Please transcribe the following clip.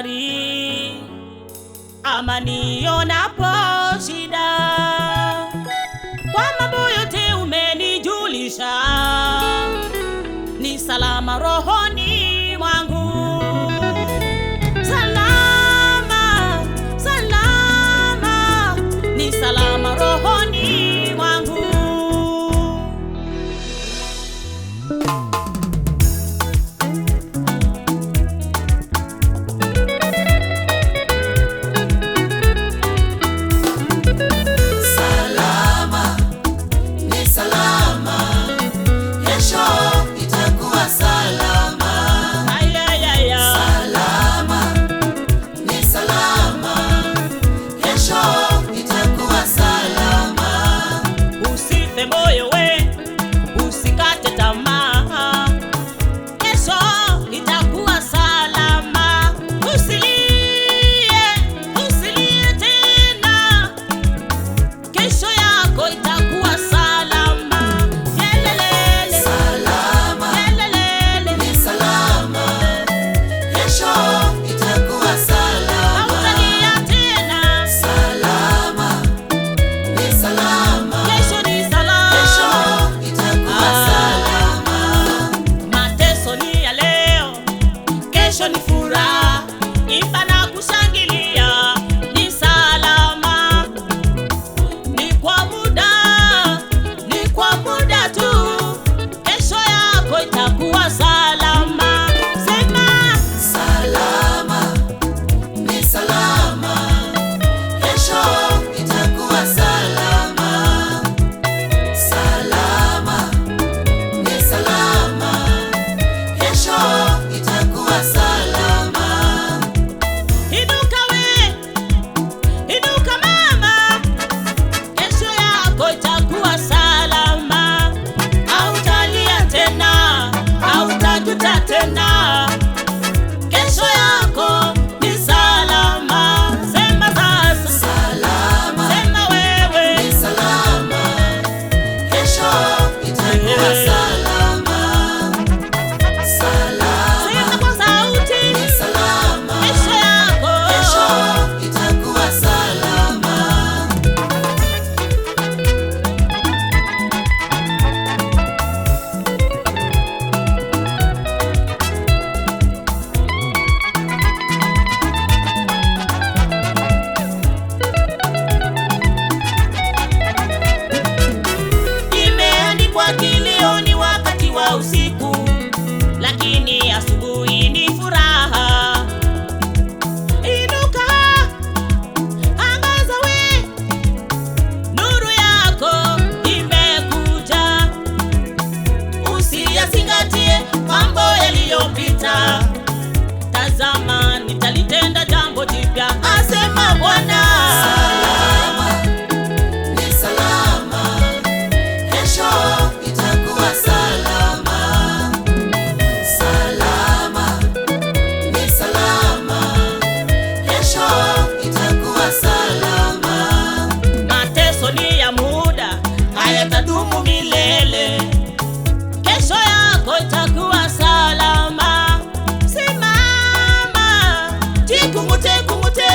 hatari, ama nionapo shida, kwa mambo yote umenijulisha, ni salama rohoni mwangu. Salama, salama, ni salama rohoni mwangu. Ni furaha, imba na kushangilia, ni salama. Ni kwa muda tu, kesho yako itakuwa salama. Sema salama, ni salama, kesho itakuwa salama. Salama, ni salama, kesho itakuwa salama. Tena kesho yako ni salama. Sema sasa salama, sema wewe ni salama, kesho itakuwa salama. Salama, sema kwa sauti, ni salama, kesho yako, kesho itakuwa salama. Kilioni wakati wa usiku, lakini asubuhi ni furaha. Inuka, angaza we, nuru yako imekuja. Usiyazingatie mambo yaliyopita, tazama nitalitenda jambo jipya, asema Bwana. Mateso ni ya muda, hayatadumu milele. Kesho yako itakuwa salama. Simama, jikungute, kungute.